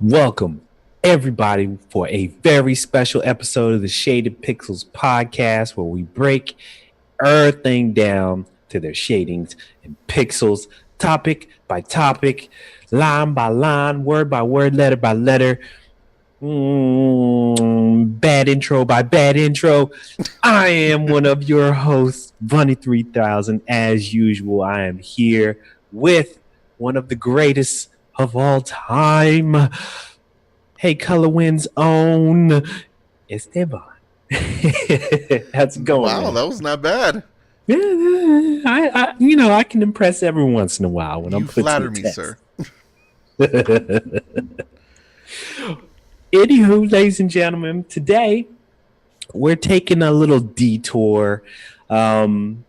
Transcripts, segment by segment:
Welcome, everybody, for a very special episode of the Shaded Pixels podcast where we break everything down to their shadings and pixels, topic by topic, line by line, word by word, letter by letter. Bad intro by bad intro. I am one of your hosts, Bunny 3000. As usual, I am here with one of the greatest of all time. Hey, Color Wind's own Esteban. How's it going, Wow, man? that was not bad. Yeah, I can impress every once in a while when I'm You put to flatter the me, test. sir. Anywho, ladies and gentlemen, today we're taking a little detour. Um,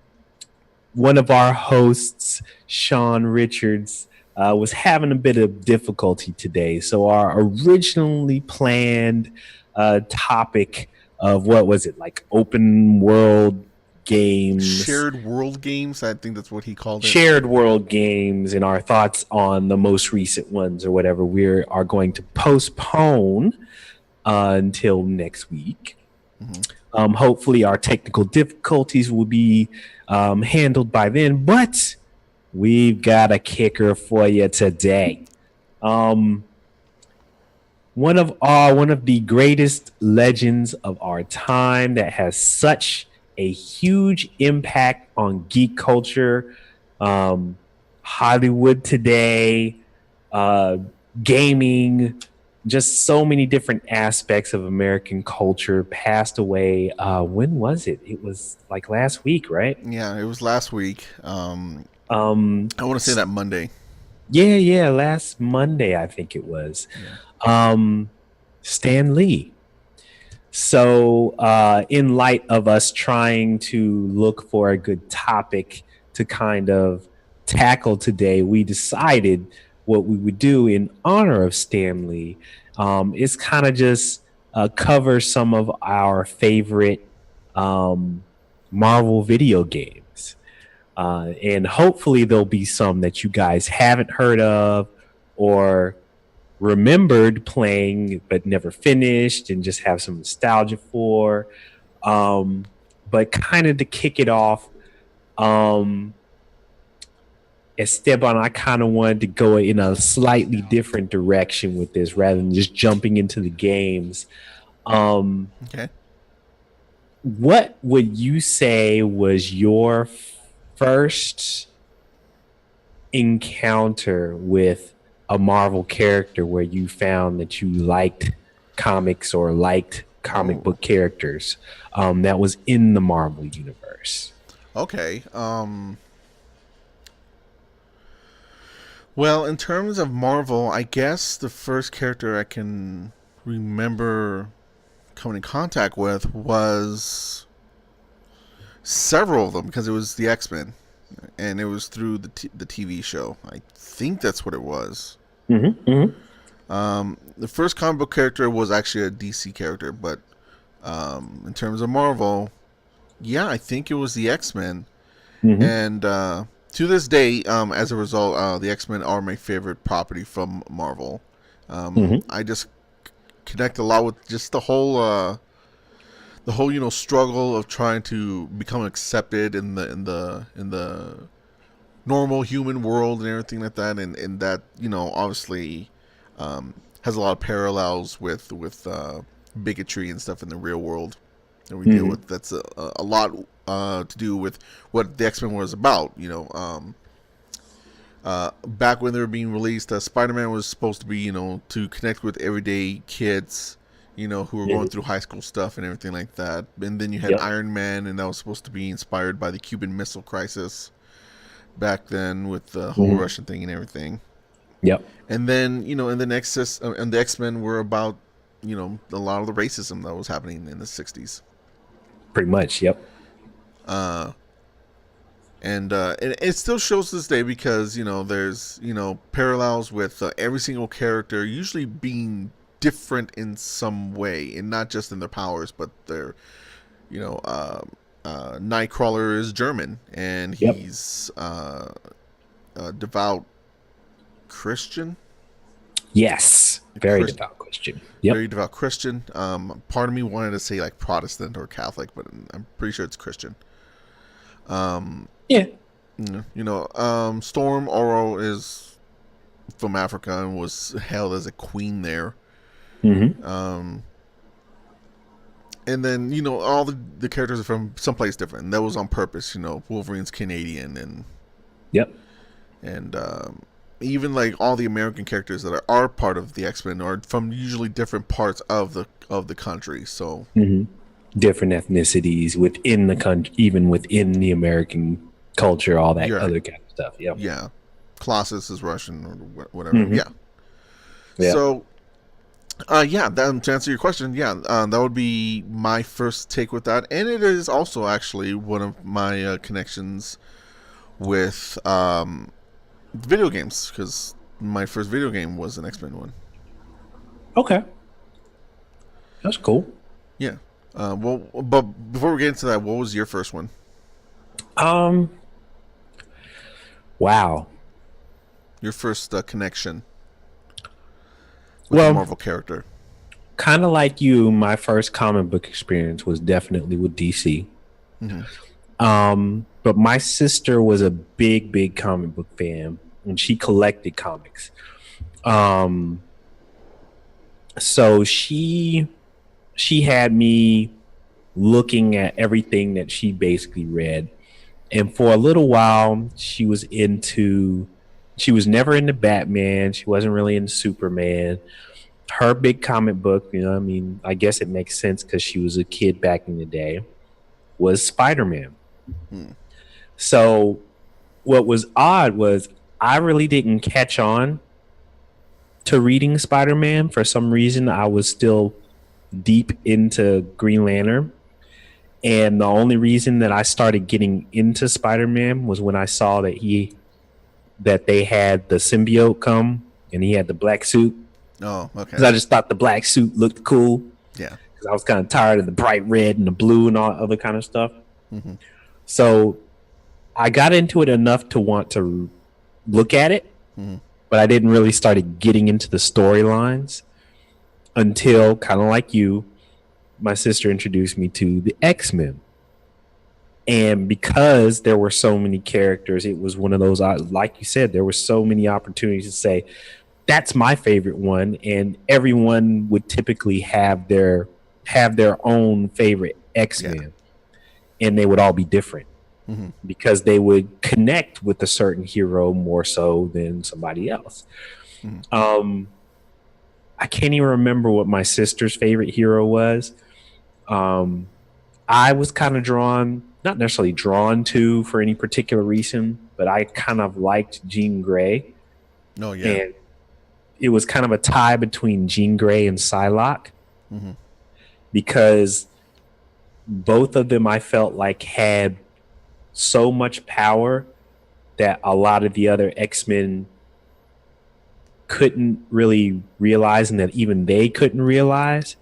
One of our hosts, Shawn Richards, was having a bit of difficulty today. So our originally planned topic of what was it, like open world games, Shared world games, I think that's what he called it. shared world games, and our thoughts on the most recent ones or whatever, we are going to postpone until next week. Hopefully, our technical difficulties will be handled by then, but we've got a kicker for you today. Um, one of the greatest legends of our time that has such a huge impact on geek culture, Hollywood today, uh, gaming, just so many different aspects of American culture passed away. When was it? It was like last week, right? Yeah, it was last week. Um, I want to say that Monday. yeah, last Monday, I think it was. Yeah. Um, Stan Lee. So, in light of us trying to look for a good topic to kind of tackle today, we decided what we would do in honor of Stan Lee is kind of just cover some of our favorite um, Marvel video games. And hopefully, there'll be some that you guys haven't heard of or remembered playing but never finished and just have some nostalgia for. Um, but kind of to kick it off, um, Esteban, I kind of wanted to go in a slightly different direction with this rather than just jumping into the games. Um, Okay. what would you say was your first encounter with a Marvel character where you found that you liked comics or liked comic Oh, book characters that was in the Marvel universe? okay. Well, in terms of Marvel, I guess the first character I can remember coming in contact with was several of them because it was the X-Men, and it was through the TV show. I think that's what it was. Mm-hmm, mm-hmm. The first comic book character was actually a DC character, but in terms of Marvel, yeah, I think it was the X-Men. Mm-hmm. And to this day, as a result, the X-Men are my favorite property from Marvel. Mm-hmm. I just connect a lot with just the whole struggle of trying to become accepted in the normal human world and everything like that, and that obviously has a lot of parallels with bigotry and stuff in the real world that we deal Mm-hmm. with. That's a lot to do with what the X-Men was about. Back when they were being released, Spider-Man was supposed to be to connect with everyday kids. Who were going Mm-hmm. through high school stuff and everything like that. And then you had Yep. Iron Man, and that was supposed to be inspired by the Cuban Missile Crisis back then with the whole Mm-hmm. Russian thing and everything. Yep. And then and the X-Men were about a lot of the racism that was happening in the '60s. Pretty much. Yep. Uh, and it still shows to this day because there's parallels with every single character usually being different in some way, and not just in their powers, but their you know Nightcrawler is German, and Yep. he's a devout Christian. Yes, very Chris, devout Christian. very Yep. devout Christian. Part of me wanted to say like Protestant or Catholic, but I'm pretty sure it's Christian. Um, Yeah. Storm Oro is from Africa and was hailed as a queen there. Hmm. Um, and then all the characters are from someplace different. And that was on purpose. Wolverine's Canadian, Yep. and even like all the American characters that are part of the X-Men are from usually different parts of the country. So Hmm. Different ethnicities within the country, even within the American culture, all that yeah, other kind of stuff. Yep. yeah, Colossus is Russian or whatever. Hmm. Yeah. Yep. So yeah, to answer your question, yeah, that would be my first take with that, and it is also actually one of my connections with video games because my first video game was an X-Men one. Okay. That's cool. Yeah. Well, but before we get into that, what was your first one? Um, wow. Your first connection with a Well, Marvel character? kind of like you, my first comic book experience was definitely with DC. Mm-hmm. But my sister was a big, big comic book fan, and she collected comics. Um, so she had me looking at everything that she basically read. And for a little while, she was never into Batman. She wasn't really into Superman. Her big comic book, I mean, I guess it makes sense because she was a kid back in the day, was Spider-Man. Hmm. So what was odd was I really didn't catch on to reading Spider-Man. For some reason, I was still deep into Green Lantern. And the only reason that I started getting into Spider-Man was when I saw that they had the symbiote come and he had the black suit. Oh, okay. Because I just thought the black suit looked cool. Yeah. Because I was kind of tired of the bright red and the blue and all other kind of stuff. Mm-hmm. So I got into it enough to want to look at it, Mm-hmm. but I didn't really start getting into the storylines until, kind of like you, my sister introduced me to the X-Men. And because there were so many characters, it was one of those, like you said, there were so many opportunities to say, that's my favorite one. And everyone would typically have their own favorite X-Men. Yeah. And they would all be different. Mm-hmm. Because they would connect with a certain hero more so than somebody else. Mm-hmm. I can't even remember what my sister's favorite hero was. I was kind of not necessarily drawn to for any particular reason, but I kind of liked Jean Grey. Oh, yeah. And it was kind of a tie between Jean Grey and Psylocke. Mm-hmm. Because both of them I felt like had so much power that a lot of the other X-Men couldn't really realize, and that even they couldn't realize,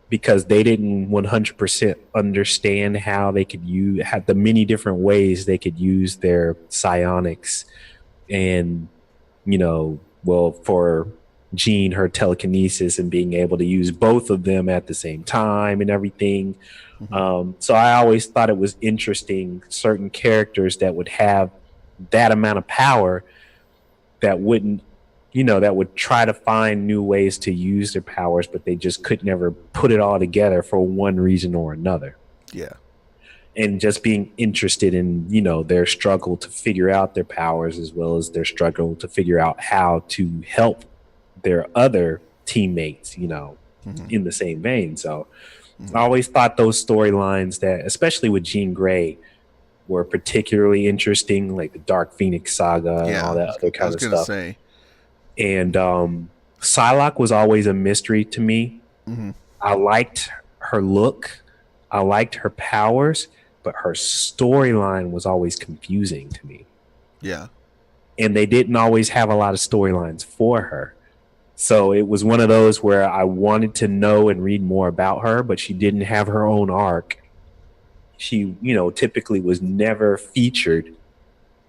because they didn't 100% understand how they could had the many different ways they could use their psionics. And, for Jean, her telekinesis and being able to use both of them at the same time and everything. Mm-hmm. So I always thought it was interesting, certain characters that would have that amount of power that wouldn't, that would try to find new ways to use their powers, but they just could never put it all together for one reason or another. Yeah. And just being interested in, their struggle to figure out their powers, as well as their struggle to figure out how to help their other teammates, mm-hmm. in the same vein. So I always thought those storylines, that especially with Jean Grey, were particularly interesting, like the Dark Phoenix saga and all that other kind of stuff. Say. And Psylocke was always a mystery to me. Mm-hmm. I liked her look, I liked her powers, but her storyline was always confusing to me. Yeah. And they didn't always have a lot of storylines for her. So it was one of those where I wanted to know and read more about her, but she didn't have her own arc. She, typically was never featured,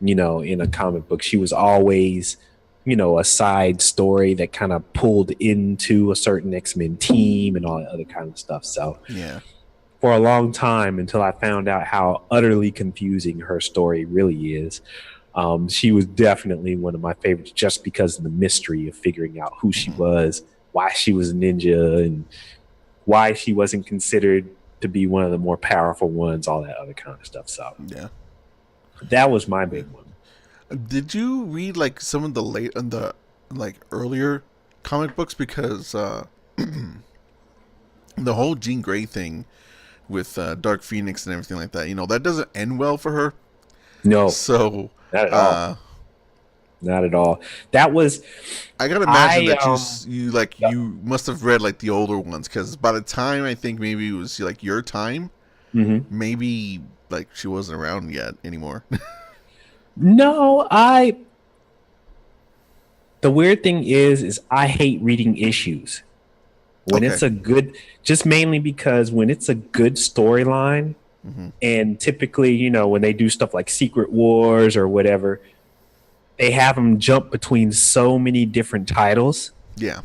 in a comic book. She was always a side story that kind of pulled into a certain X-Men team and all that other kind of stuff. So Yeah. for a long time, until I found out how utterly confusing her story really is, she was definitely one of my favorites just because of the mystery of figuring out who she Hmm. was, why she was a ninja, and why she wasn't considered to be one of the more powerful ones, all that other kind of stuff. So Yeah. that was my Yeah. big one. Did you read like some of the late and the like earlier comic books? Because the whole Jean Grey thing with Dark Phoenix and everything like that, that doesn't end well for her. No, So not at all. uh, Not at all. That was I gotta imagine I that you must have read like the older ones, because by the time I think maybe it was like your time, mhm. maybe like she wasn't around yet anymore. No, I the weird thing is I hate reading issues. When Okay. it's a good just mainly because when it's a good storyline, Hmm. and typically, when they do stuff like Secret Wars or whatever, they have them jump between so many different titles Yeah.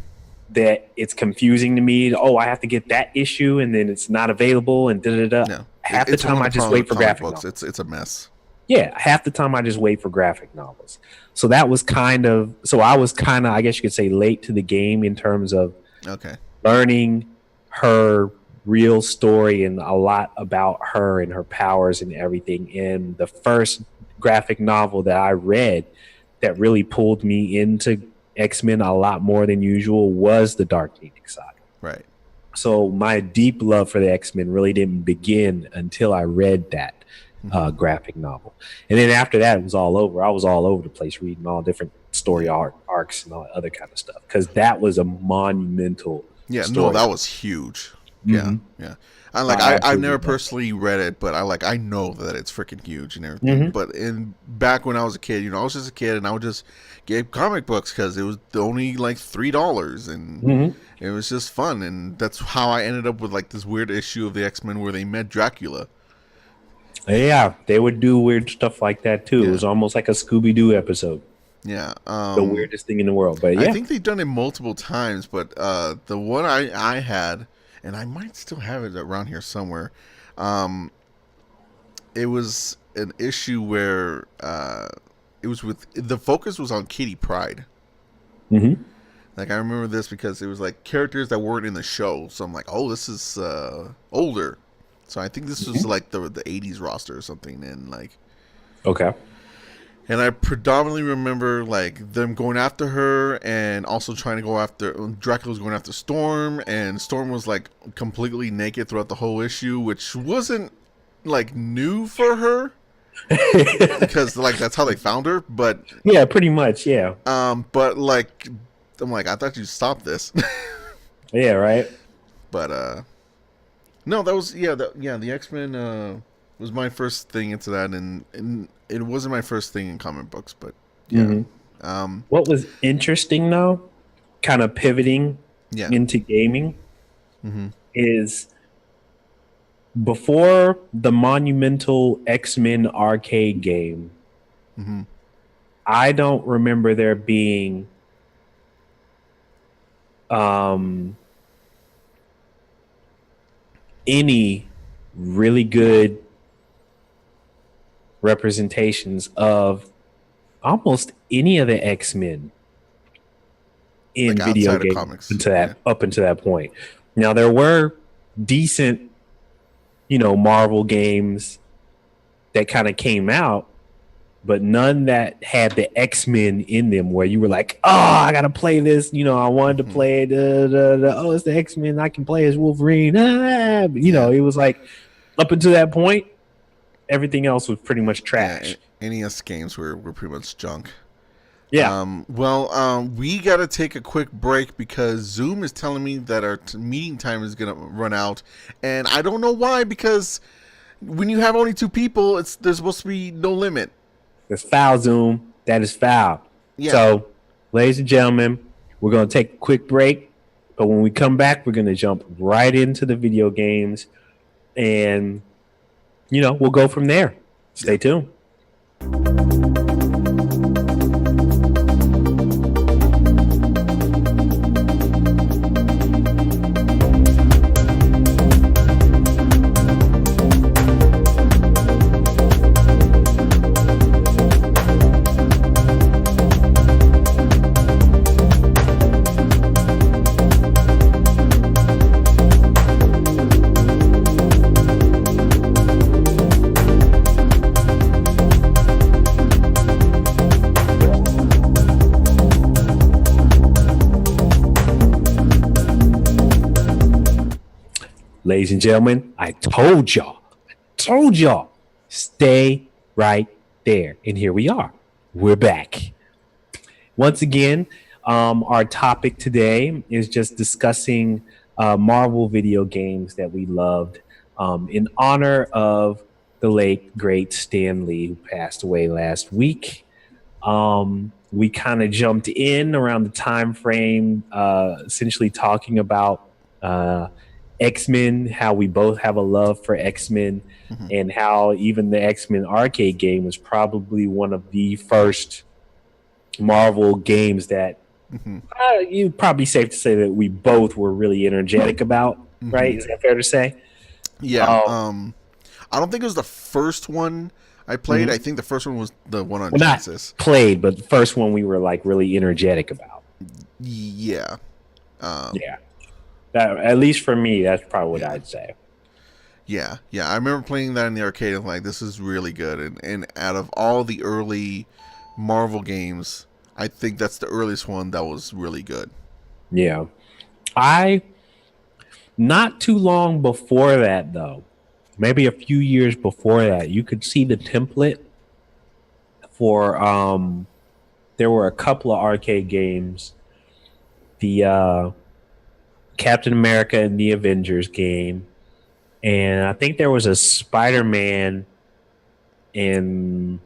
that it's confusing to me. Oh, I have to get that issue and then it's not available and da da da. Yeah. Half the It's one time of I the just problems with wait for comic graphic books. novels. It's a mess. Yeah, half the time I just wait for graphic novels. So that was I was kind of, I guess you could say, late to the game in terms of Okay. learning her real story and a lot about her and her powers and everything. And the first graphic novel that I read that really pulled me into X-Men a lot more than usual was the Dark Phoenix saga. Right. So my deep love for the X-Men really didn't begin until I read that Hmm. graphic novel. And then after that, it was all over. I was all over the place reading all different story Yeah. arcs and all that other kind of stuff because that was a monumental Yeah. No, story. that was huge. Yeah. Mm-hmm. Yeah. And like I I've absolutely never love that. personally read it, but I know that it's freaking huge and everything. Mm-hmm. But in back when I was a kid, I was just a kid and I would just get comic books because it was only like $3 and Mm-hmm. it was just fun. And that's how I ended up with like this weird issue of the X-Men where they met Dracula. Yeah, they would do weird stuff like that too. It Yeah. was almost like a Scooby Doo episode. Yeah. The weirdest thing in the world. But I yeah. think they've done it multiple times, but the one I had, and I might still have it around here somewhere. Um, it was an issue where it was with the focus was on Kitty Pryde. Mm-hmm. Like I remember this because it was like characters that weren't in the show, so I'm like, oh, this is older. So I think this was Mm-hmm. like the '80s roster or something, and like. Okay. And I predominantly remember like them going after her and also trying to go after Dracula was going after Storm, and Storm was like completely naked throughout the whole issue, which wasn't like new for her because like that's how they found her. But Yeah, pretty much. Yeah. but like I'm like I thought you'd stop this, Yeah. Right. but no, that was the X-Men was my first thing into that, and it wasn't my first thing in comic books, but yeah. Mm-hmm. Um, What was interesting though, kind of pivoting yeah. into gaming, Mm-hmm. is before the monumental X-Men arcade game, Mm-hmm. I don't remember there being any really good representations of almost any of the X-Men in Like video outside of games comics. Yeah. up until that point. Now there were decent, Marvel games that kind of came out, but none that had the X-Men in them where you were like, oh, I gotta play this. I wanted to Mm-hmm. play it. Oh, it's the X-Men. I can play as Wolverine. But, Yeah. it was like up until that point, everything else was pretty much Yeah. trash. NES games were pretty much junk. Yeah. We got to take a quick break because Zoom is telling me that our meeting time is going to run out. And I don't know why, because when you have only two people, there's supposed to be no limit. That's foul, Zoom. That is foul. Yeah. So, ladies and gentlemen, we're going to take a quick break. But when we come back, we're going to jump right into the video games. And, we'll go from there. Stay tuned. ladies and gentlemen, I told y'all, stay right there. And here we are. We're back. Once again, our topic today is just discussing Marvel video games that we loved in honor of the late, great Stan Lee, who passed away last week. We kind of jumped in around the time frame, essentially talking about X-Men, how we both have a love for X-Men, Mm-hmm. and how even the X-Men arcade game was probably one of the first Marvel games that Mm-hmm. you probably safe to say that we both were really energetic about, Mm-hmm. right? Is that fair to say? Yeah. Um, I don't think it was the first one I played. I mhm. think the first one was the one on Well, not Genesis. played, but the first one we were like really energetic about. Yeah. Um, Yeah, that at least for me, that's probably what yeah. I'd say. Yeah. I remember playing that in the arcade and like, this is really good. And out of all the early Marvel games, I think that's the earliest one that was really good. Yeah, I not too long before that though, maybe a few years before that, you could see the template for there were a couple of arcade games. The Captain America and the Avengers game, and I think there was a Spider-Man and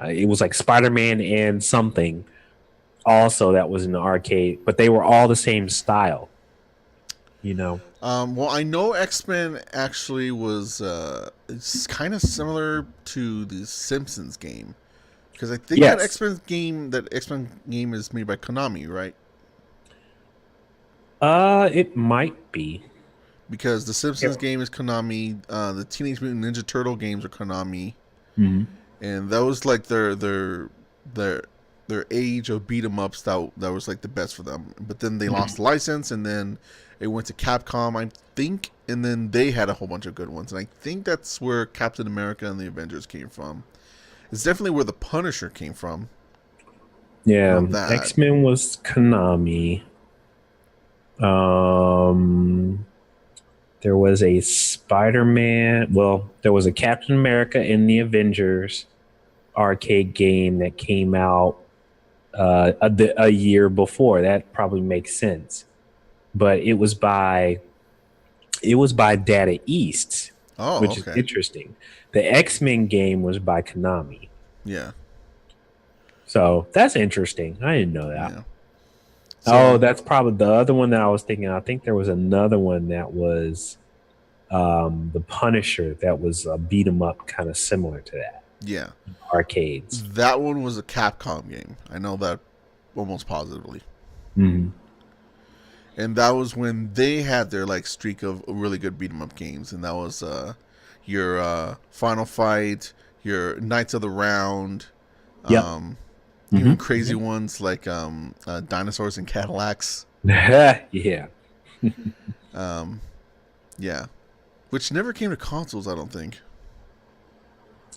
it was like Spider-Man and something also that was in the arcade, but they were all the same style, you know. Well, I know X Men actually was it's kind of similar to the Simpsons game because I think Yes. That X Men game is made by Konami, right? It might be. Because the Simpsons Yep. game is Konami, the Teenage Mutant Ninja Turtle games are Konami, Mhm. and that was like their their age of beat 'em ups that was like the best for them. But then they lost the license, and then it went to Capcom, I think, and then they had a whole bunch of good ones. And I think that's where Captain America and the Avengers came from. It's definitely where the Punisher came Yeah, from that. X-Men was Konami. Um, there was a Spider-Man. Well, there was a Captain America in the Avengers arcade game that came out a year before. That probably makes sense. But it was by Data East, Oh, which is okay. interesting. The X-Men game was by Konami. Yeah, So that's interesting. I didn't know that. yeah. Oh, So, that's probably the other one that I was thinking. I think there was another one that was the Punisher that was a beat 'em up kind of similar to that. yeah. Arcades. That one was a Capcom game. I know that almost positively. Mhm. And that was when they had their like streak of really good beat 'em up games, and that was your Final Fight, your Knights of the Round, Yep. um, even Hmm. crazy ones like Dinosaurs and Cadillacs. Yeah. Um, yeah, which never came to consoles, I don't think.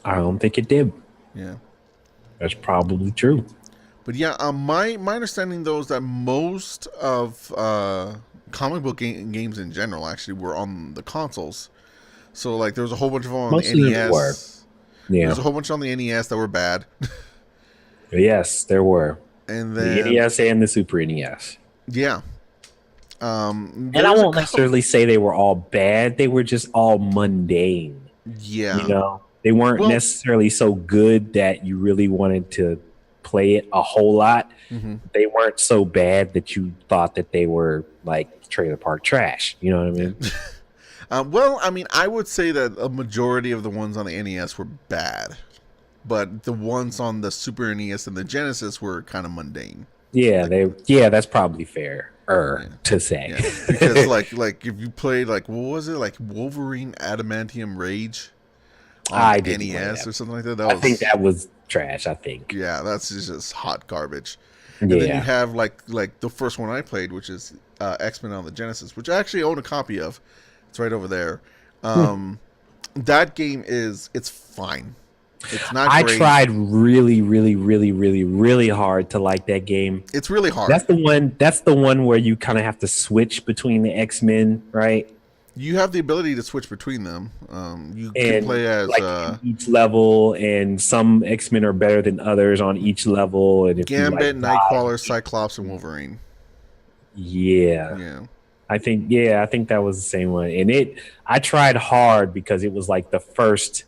I don't think it did. Yeah, That's probably true. but yeah, my understanding though is that most of comic book games in general actually were on the consoles. So like there was a whole bunch of them on the Most of them were. NES. Yeah. There's a whole bunch on the NES that were bad, Yes, there were. and The then NES and the Super NES. yeah, And I there's a won't couple. necessarily say they were all bad. They were just all mundane. You Yeah, know, they weren't well, necessarily so good that you really wanted to play it a whole lot. hmm They weren't so bad that you thought that they were like trailer park trash. You know what I yeah. mean? Well, I mean, I would say that a majority of the ones on the NES were bad, but the ones on the Super NES and the Genesis were kind of mundane. Yeah, Like, that's probably fair yeah, to say. yeah, because like if you played like what was it like Wolverine Adamantium Rage on I the didn't play NES that. or something like that, that I think was that was trash. I think. yeah, that's just hot garbage. And then you Yeah. have like the first one I played, which is X Men on the Genesis, which I actually own a copy of. It's right over there. Hmm. That game it's fine. It's not I great. tried really, really, really, really, really hard to like that game. It's really hard. That's the one. That's the one where you kind of have to switch between the X-Men, right? You have the ability to switch between them. You can And play as like in each level, and some X-Men are better than others on each level, and if you Gambit, like die, Nightcrawler, Cyclops, and Wolverine. yeah. Yeah. I think that was the same one. And I tried hard because it was like the first,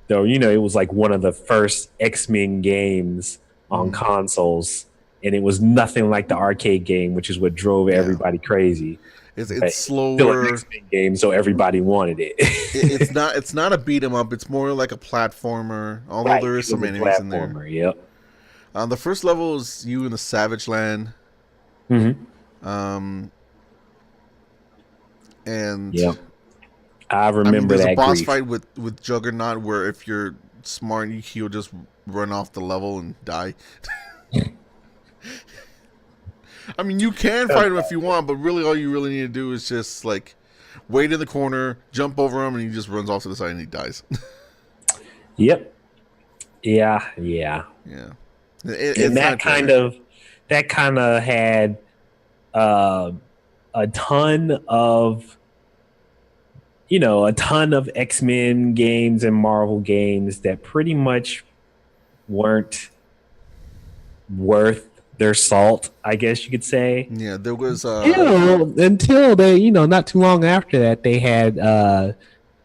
though, it was like one of the first X-Men games on Mm-hmm. consoles. And it was nothing like the arcade game, which is what drove Yeah. everybody crazy. It's But it's still an slower. X-Men game, so everybody wanted It's it. not. It's not a beat 'em up. It's more like a platformer. Although Right. there is It was some a enemies in there. platformer. Yep. The first level is you in the Savage Land. Hmm. Um, and Yep. I I mean, remember there's a that boss grief. fight with Juggernaut where if you're smart, he'll just run off the level and die. I mean, you can fight him if you want, but really, all you really need to do is just like wait in the corner, jump over him, and he just runs off to the side and he dies. Yep. Yeah. Yeah. Yeah, And it's not great. that kind of had uh, a ton of a ton of X-Men games and Marvel games that pretty much weren't worth their salt, I guess you could say. Yeah, there was Until they, not too long after that, they had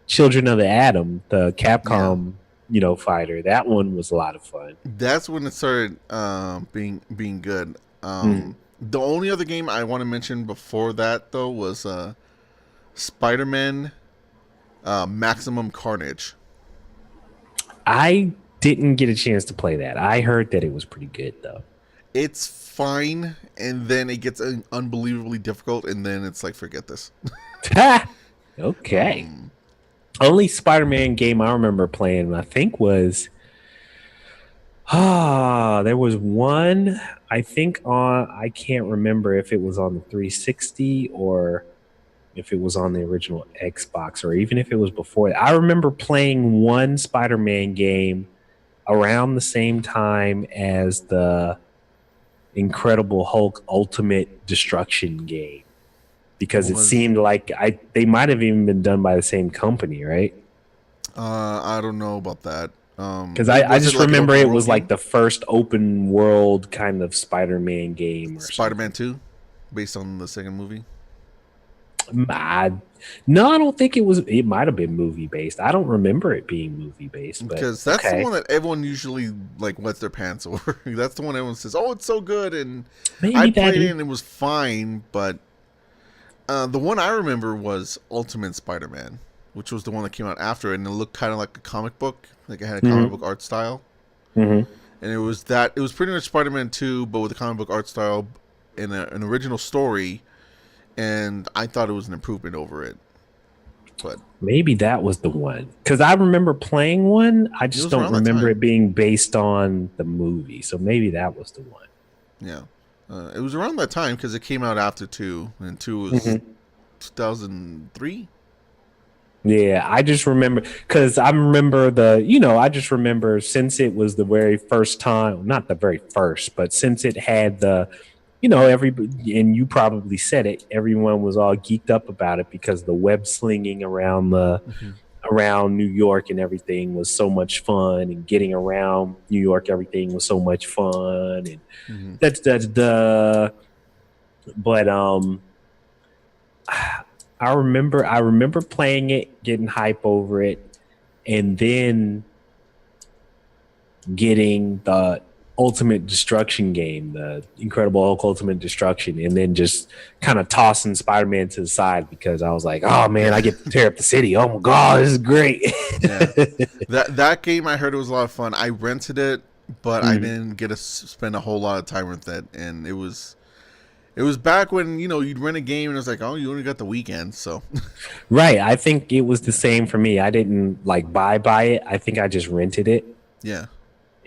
Children of the Atom, the yeah. Capcom, fighter. That one was a lot of fun. That's when it started being good. Mm. The only other game I want to mention before that though was Spider-Man Maximum Carnage. I didn't get a chance to play that. I heard that it was pretty good though. It's fine, and then it gets unbelievably difficult, and then it's like forget this. Okay. um, Only Spider-Man game I remember playing, I think, was there was one I think on I can't remember if it was on the 360 or if it was on the original Xbox or even if it was before. I remember playing one Spider-Man game around the same time as the Incredible Hulk Ultimate Destruction game because it was seemed like they might have even been done by the same company, right? I don't know about that. Because I Was it just like an remember open it world was like game? the first open world kind of Spider-Man game or Spider-Man something. 2, based on the second movie. I, no, I don't think it was. It might have been movie based. I don't remember it being movie based, but Because that's the okay, one that everyone usually like wets their pants over. That's the one everyone says, "Oh, it's so good," and I maybe that played it is. and it was fine. But the one I remember was Ultimate Spider-Man, which was the one that came out after, and it looked kind of like a comic book, like it had a comic Hmm. book art style, Hmm. and it was that. It was pretty much Spider-Man 2, but with a comic book art style and an original story. And I thought it was an improvement over it, but Maybe that was the one because I remember playing one. I it just was don't around that remember time. it being based on the movie. So maybe that was the one. Yeah, it was around that time because it came out after 2, and 2 was Hmm. 2003. Yeah, I just remember because I just remember since it was the very first time, not the very first, but since it had and you probably said it, everyone was all geeked up about it because the web slinging Mm-hmm. around New York and everything was so much fun, and getting around New York, everything was so much fun, and Mm-hmm. that's the. But I remember playing it, getting hype over it, and then getting the Ultimate Destruction game, the Incredible Hulk Ultimate Destruction, and then just kind of tossing Spider-Man to the side because I was like, oh man, I Yeah, get to tear up the city. Oh my god, this is great. yeah. That game I heard it was a lot of fun. I rented it, but I Mhm. didn't get to spend a whole lot of time with it, and it was back when you'd rent a game and it was like, oh, you only got the weekend, so Right. I think it was the same for me. I didn't like buy it. I think I just rented it. yeah.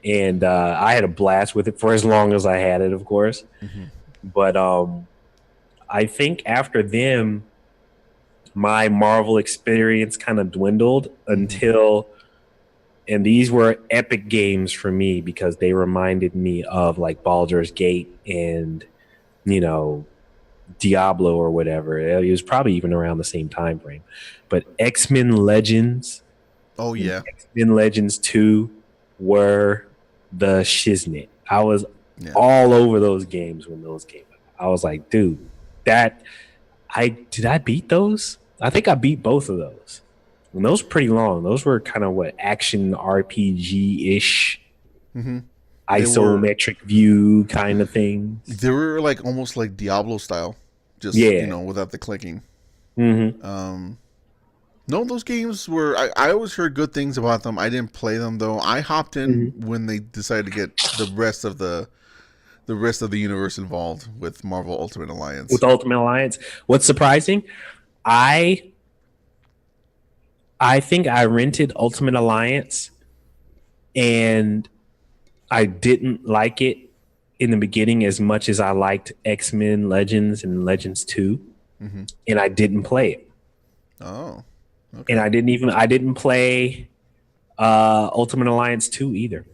And I had a blast with it for as long as I had it, of course. Hmm. But I think after them, my Marvel experience kind of dwindled Hmm. until, and these were epic games for me because they reminded me of like Baldur's Gate and, you know, Diablo or whatever. It was probably even around the same time frame. But X-Men Legends Oh and yeah, X-Men Legends 2 were the shiznit. I was yeah. all over those games when those came out. I was like, dude, that I beat those? I think I beat both of those. And those were pretty long. Those were kind of what action RPG ish, hmm They were isometric view kind of things. they were like almost like Diablo style, just Yeah. without the clicking. Mm-hmm. Um, no, those games were. I always heard good things about them. I didn't play them though. I hopped in Mm-hmm. when they decided to get the rest of the universe involved with Marvel Ultimate With Alliance. Ultimate Alliance. What's surprising, I I think I rented Ultimate Alliance and I didn't like it in the beginning as much as I liked X-Men Legends and Legends 2, hmm and I didn't play it. Oh, And okay. I didn't play Ultimate Alliance 2 either.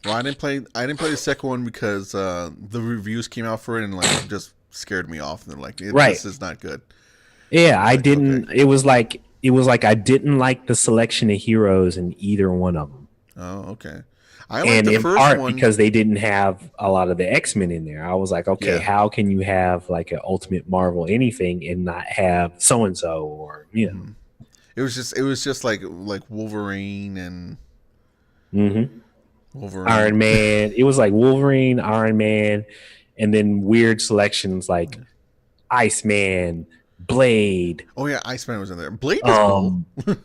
Well, I didn't play the second one because the reviews came out for it and like just scared me off. And they're like, Right. this is not good. Yeah, I was I like, okay. didn't it was like I didn't like the selection of heroes in either one of them. Oh, okay. I like And the in first part one. because they didn't have a lot of the X-Men in there. I was like, okay, Yeah. how can you have like an Ultimate Marvel anything and not have so and so or hmm it was just like hmm Iron Wolverine. Man. It was like Wolverine, Iron Man, and then weird selections like Iceman, Blade. Oh yeah, Iceman was in there. Blade was cool. Um,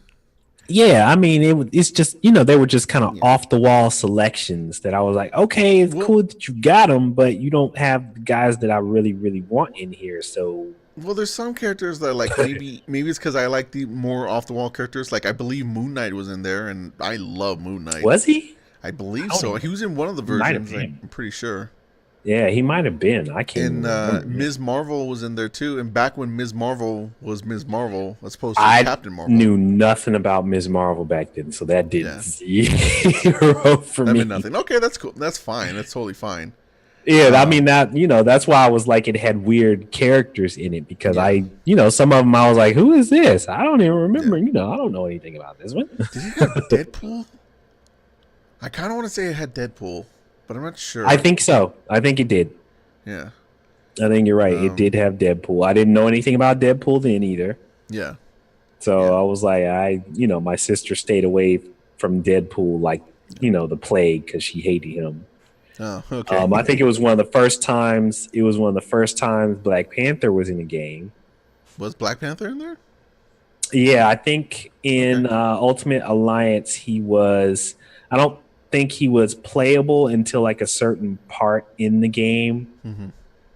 yeah, I mean, it's just they were just kind of Yeah. off the wall selections that I was like, okay, it's Well, cool that you got them, but you don't have the guys that I really really want in here. So well, there's some characters that like maybe it's because I like the more off the wall characters. Like I believe Moon Knight was in there, and I love Moon Knight. was he? I believe I don't so. even. He was in one of the He might have versions. Like, been. I'm pretty sure. Yeah, he might have been. I can't And even remember now. Ms. Marvel was in there too. And back when Ms. Marvel was Ms. Marvel, as opposed to I Captain Marvel. knew nothing about Ms. Marvel back then, so that did Yeah, zero for that meant me. nothing. Okay, that's cool. That's fine. That's totally fine. Yeah, I mean Um, that that's why I was like it had weird characters in it because yeah, some of them I was like, who is this? I don't even yeah. remember. I don't know anything about this one. Did it have Deadpool? I kind of want to say it had Deadpool, but I'm not I sure. think so. I think it did. Yeah. I think you're right. It Um, did have Deadpool. I didn't know anything about Deadpool then either. yeah. So Yeah. I was like, my sister stayed away from Deadpool like, the plague because she hated him. Oh, okay. I think it was one of the first times. It was one of the first times Black Panther was in the game. Was Black Panther in there? Yeah, I think Okay. in Ultimate Alliance he was. I don't think he was playable until like a certain part in the game, hmm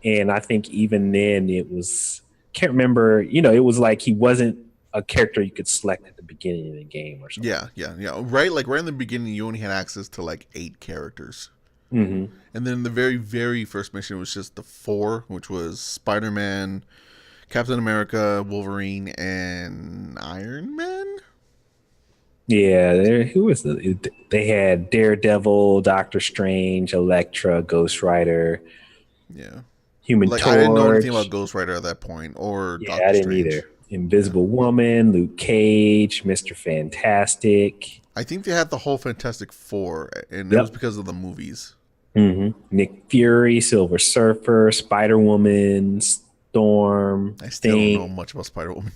and I think even then it was. Can't remember. It was like he wasn't a character you could select at the beginning of the game or something. Yeah, yeah, yeah. Right, like right in the beginning, you only had access to like 8 characters, Hmm. and then the very, very first mission was just the 4, which was Spider-Man, Captain America, Wolverine, and Iron Man. Yeah, who was they had Daredevil, Doctor Strange, Elektra, Ghost Rider, Yeah. Human Like I didn't know anything about Torch. Ghost Rider at that point, or Yeah, I Doctor didn't Strange. either. Yeah. Invisible Woman, Luke Cage, Mr. Fantastic. I think they had the whole Fantastic Four, and it was Yep. because of the movies. Nick Fury, Silver Surfer, Spider Woman, Storm, I still don't know Thing, much about Spider Woman.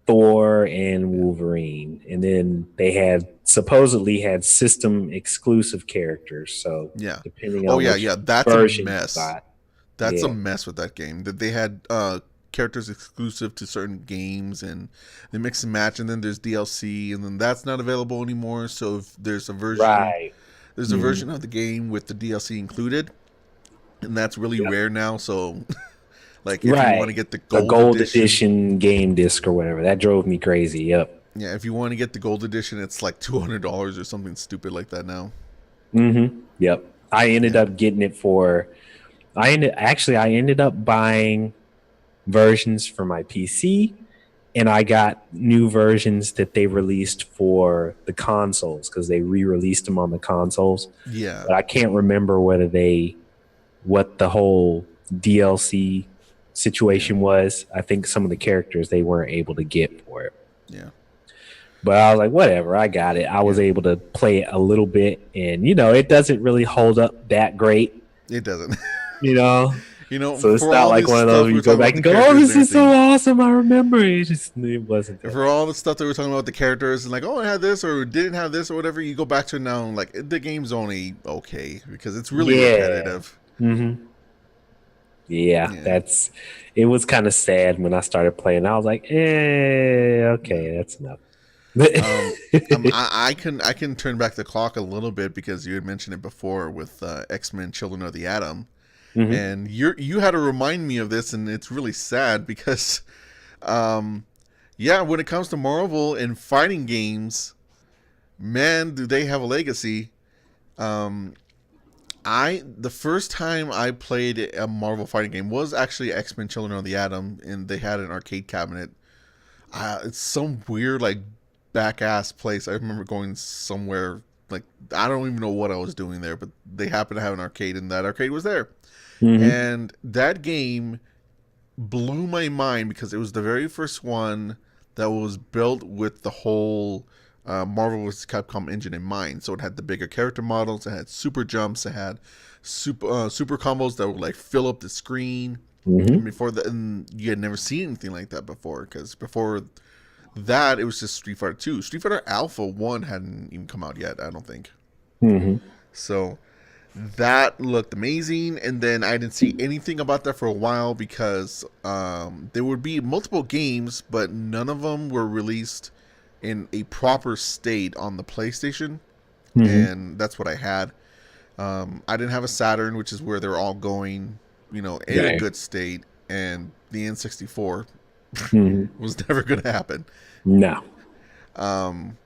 Thor, and Yeah. Wolverine. And then they had supposedly had system exclusive characters. So Yeah. depending Oh on yeah, which yeah. That's a version you mess. got, That's a yeah. mess with that game. That they had characters exclusive to certain games, and they mix and match, and then there's DLC, and then that's not available anymore. So if Right. there's a Mhm. version of the game with the DLC included, and that's really Yep. rare now. So like if you want to Right. get the The gold gold edition, edition game disc or whatever. That drove me crazy. Yep. yeah, if you want to get the gold edition, it's like $200 or something stupid like that now. Yep. I ended Yeah. up getting it for I ended up buying versions for my PC and I got new versions that they released for the consoles because they re-released them on the consoles. Yeah. But I can't remember what the whole DLC Yeah. situation was. I think some of the characters they weren't able to get for it. Yeah. But I was like, whatever, I got it. I was Yeah. able to play it a little bit, and it doesn't really hold up that great, It doesn't. you know. So it's For not all like this one of those stuff where we were you go talking back about the and go, "Oh, characters and this is so everything, awesome! I remember it." It wasn't and that for bad. all the stuff that we are talking about the characters and like, oh, it had this or it didn't have this or whatever, you go back to it now and like the game's only okay because it's really Yeah. repetitive. Hmm. Yeah, Yeah. it was kind of sad when I started playing. I was like, Yeah. okay, that's enough. Um, I can turn back the clock a little bit because you had mentioned it before with X-Men: Children of the Atom, Hmm. and you had to remind me of this, and it's really sad because, um, yeah, when it comes to Marvel and fighting games, man, do they have a legacy. Um, I the first time I played a Marvel fighting game was actually X-Men: Children of the Atom, and they had an arcade cabinet. It's some weird like back ass place. I remember going somewhere like I don't even know what I was doing there, but they happened to have an arcade, and that arcade was there. Hmm. And that game blew my mind because it was the very first one that was built with the whole Marvel vs. Capcom engine in mind. So it had the bigger character models, it had super jumps, it had super combos that would like fill up the screen. And Hmm. before that, and you had never seen anything like that before because before that it was just Street Fighter 2. Street Fighter Alpha 1 hadn't even come out yet, I don't think. Hmm. So that looked amazing, and then I didn't see anything about that for a while because there would be multiple games, but none of them were released in a proper state on the PlayStation, Hmm. and that's what I had. I didn't have a Saturn, which is where they're all going, in a Right. good state, and the N64 Hmm. was never going to happen. No. Um,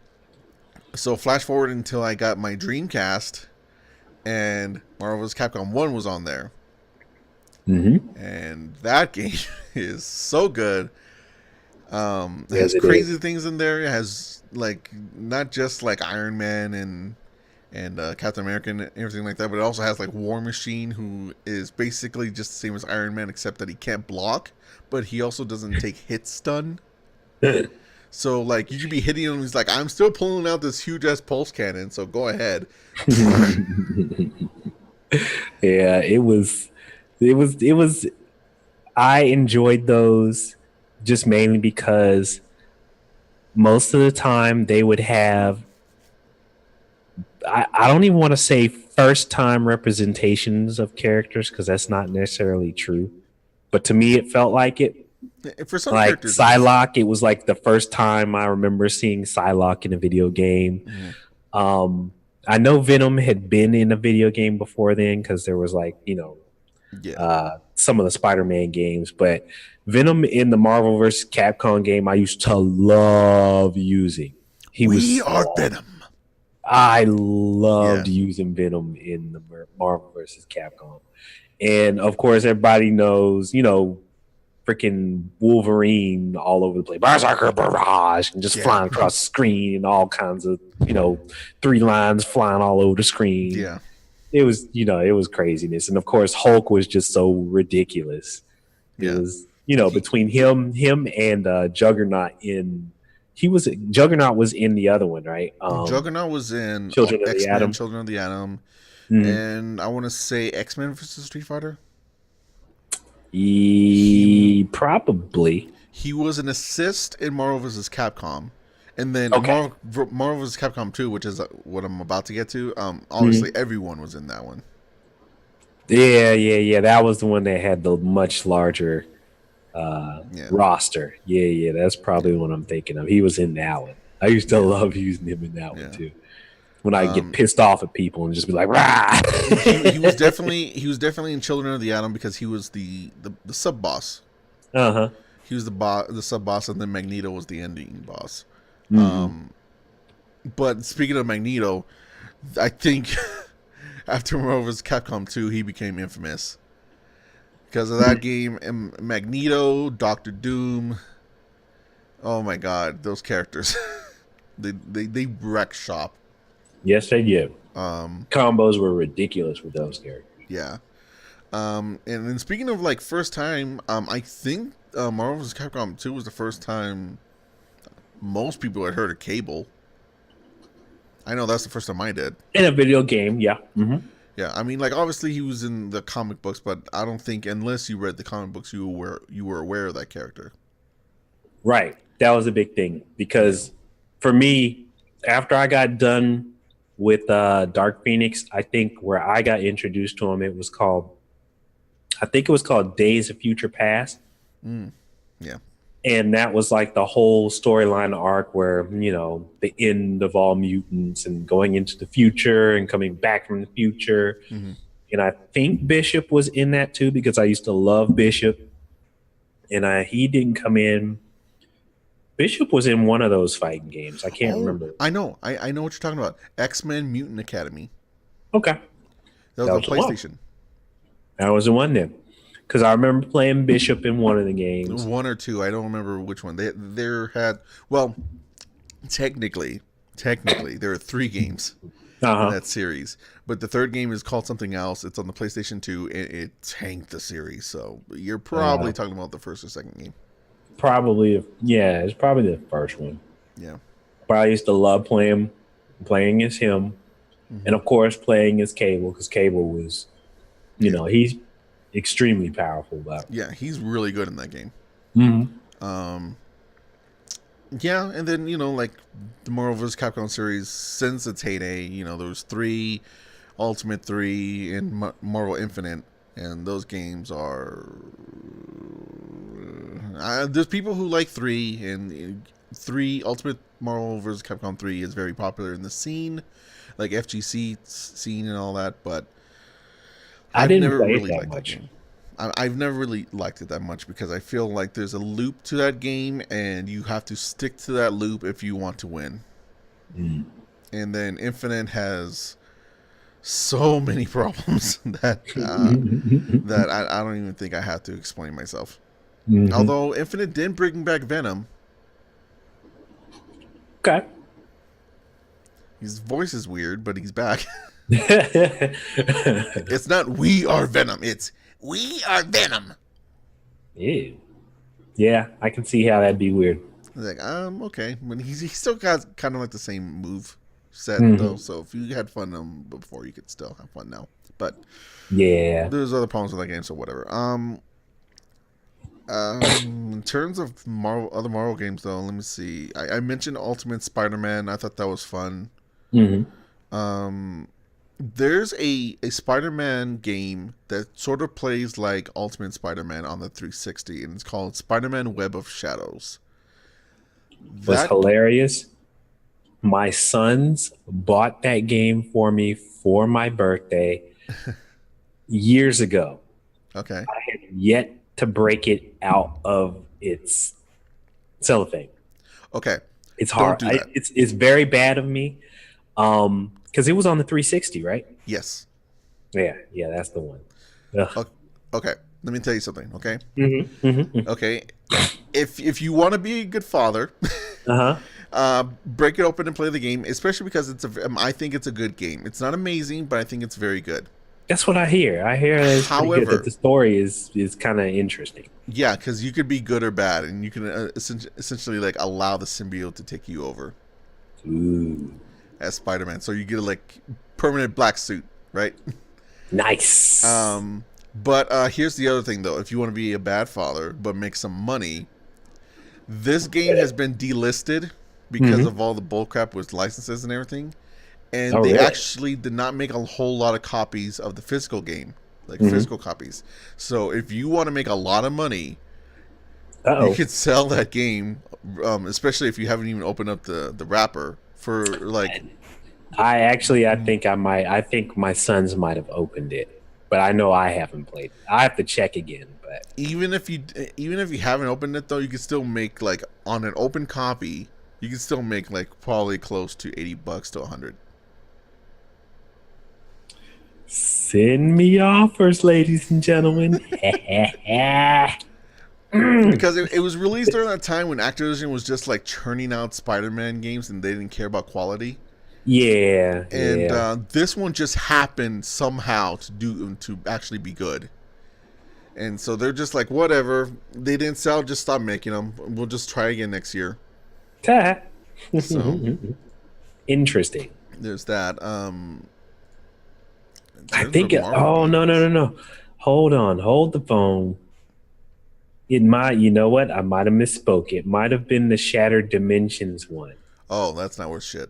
so flash forward until I got my Dreamcast, and Marvel vs. Capcom 1 was on there. Hmm. And that game is so good. It has Yes, it is. crazy things in there. It has like not just like Iron Man and Captain America and everything like that, but it also has like War Machine, who is basically just the same as Iron Man, except that he can't block, but he also doesn't take hit stun. So like you could be hitting him, he's like, I'm still pulling out this huge ass pulse cannon, so go ahead. Yeah, it was. I enjoyed those just mainly because most of the time they would have. I don't even want to say first time representations of characters because that's not necessarily true. But to me, it felt like it. For some Like characters, it is. Psylocke, it was like the first time I remember seeing Psylocke in a video game. Mm-hmm. Um, I know Venom had been in a video game before then because there was like Yeah. some of the Spider-Man games, but Venom in the Marvel vs. Capcom game I used to love using. He was We are so Venom. I Yeah. loved using Venom in the Marvel vs. Capcom, and of course everybody knows freaking Wolverine all over the place, Berserker Barrage, and just Yeah. flying across the screen and all kinds of, three lines flying all over the screen. Yeah. It was craziness. And of course, Hulk was just so ridiculous. It Yeah. was, He between him and Juggernaut Juggernaut was in the other one, right? Juggernaut was in Children of the X Men: Atom. Children of the Atom, Mm-hmm. and I want to say X Men versus Street Fighter. He Probably. he was an assist in Marvel vs. Capcom, and then Okay. Marvel vs. Capcom 2, which is what I'm about to get to. Obviously Mm-hmm. everyone was in that one. Yeah, yeah, yeah. That was the one that had the much larger Yeah. roster. Yeah, yeah. That's Yeah. probably what I'm thinking of. He was in that one. I used to Yeah. love using him in that one Yeah. too. When I get Um, pissed off at people and just be like, rah. he was definitely in Children of the Atom because he was the sub boss. Uh-huh. He was the sub boss, and then Magneto was the ending boss. Mm-hmm. Um, but speaking of Magneto, I think after Marvel vs. Capcom 2, he became infamous because of that game. And Magneto, Doctor Doom. Oh my God, those characters! they wreck shop. Yes, they do. Um, Combos were ridiculous with those characters. yeah. And then speaking of like first time, I think Marvel vs. Capcom 2 was the first time most people had heard of Cable. I know that's the first time I did. In a video game, yeah. Yeah, I mean, like obviously he was in the comic books, but I don't think unless you read the comic books, you were aware of that character. Right. That was a big thing because for me, after I got done with Dark Phoenix, I think where I got introduced to him, I think it was called Days of Future Past. Mm, yeah. And that was like the whole storyline arc where, the end of all mutants and going into the future and coming back from the future. Mm-hmm. And I think Bishop was in that too because I used to love Bishop. And he didn't come in. Bishop was in one of those fighting games. I can't remember. I know. I know what you're talking about. X-Men Mutant Academy. Okay. That was on PlayStation. That was the one then. Because I remember playing Bishop in one of the games. One or two. I don't remember which one. Well, technically, there are 3 games in that series. But the third game is called something else. It's on the PlayStation 2. It tanked the series. So you're probably talking about the first or second game. Probably, yeah. It's probably the first one. Yeah. But I used to love playing as him. Mm-hmm. And, of course, playing as Cable. Because Cable was, he's extremely powerful. Yeah, he's really good in that game. Mm-hmm. Yeah, and then, like the Marvel vs. Capcom series, since its heyday, there was 3, Ultimate 3, and Marvel Infinite, and those games are... there's people who like 3, and 3, Ultimate Marvel vs. Capcom 3 is very popular in the scene, like FGC scene and all that, but I didn't never really liked that game. I've never really liked it that much because I feel like there's a loop to that game and you have to stick to that loop if you want to win. Mm. And then Infinite has so many problems that I don't even think I have to explain myself. Mm-hmm. Although Infinite did bring back Venom. Okay. His voice is weird, but he's back. It's not "We are Venom." It's "We are Venom." Ew. Yeah, I can see how that'd be weird. Like, okay. When he still got kind of like the same move set though. So if you had fun before, you could still have fun now. But yeah, there's other problems with that game, so whatever. In terms of other Marvel games, though, let me see. I mentioned Ultimate Spider-Man. I thought that was fun. Mm-hmm. There's a Spider-Man game that sort of plays like Ultimate Spider-Man on the 360, and it's called Spider-Man Web of Shadows. That's hilarious. My sons bought that game for me for my birthday years ago. Okay. I have yet to break it out of its cellophane. Okay. It's hard. Don't do that. It's very bad of me. Because it was on the 360, right? Yes. Yeah, that's the one. Okay. Let me tell you something, okay? Mm-hmm. Mm-hmm. Okay. If you want to be a good father, break it open and play the game, especially because I think it's a good game. It's not amazing, but I think it's very good. That's what I hear. I hear that the story is kind of interesting. Yeah, because you could be good or bad, and you can essentially like allow the symbiote to take you over. Ooh. As Spider-Man, so you get a like permanent black suit, right? Nice. But here's the other thing, though. If you want to be a bad father but make some money, this game has been delisted because of all the bullcrap with licenses and everything. And they actually did not make a whole lot of copies of the physical game, like physical copies. So if you want to make a lot of money, you could sell that game, especially if you haven't even opened up the wrapper for like. I think I might. I think my sons might have opened it, but I know I haven't played it. I have to check again. But even if you haven't opened it though, you can still make like on an open copy. You can still make like probably close to $80 to $100. Send me offers, ladies and gentlemen. Because it was released during that time when Activision was just like churning out Spider-Man games and they didn't care about quality. Yeah. And this one just happened somehow to actually be good. And so they're just like, whatever. They didn't sell, just stop making them. We'll just try again next year. So Interesting. there's that. In I terms of think. Marvel Oh, no, no, games, no, no. Hold on. Hold the phone. It might. You know what? I might have misspoke. It might have been the Shattered Dimensions one. oh, that's not worth shit.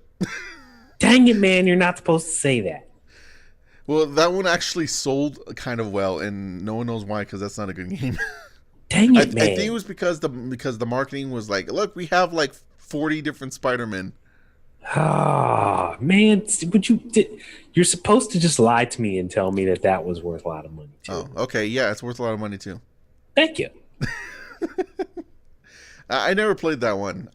Dang it, man! You're not supposed to say that. Well, that one actually sold kind of well, and no one knows why because that's not a good game. Dang it, I think it man. was because the marketing was like, look, we have like 40 different Spider-Men. Ah, man. You're supposed to just lie to me and tell me that that was worth a lot of money too. Oh, okay, yeah, it's worth a lot of money too. Thank you. I never played that one.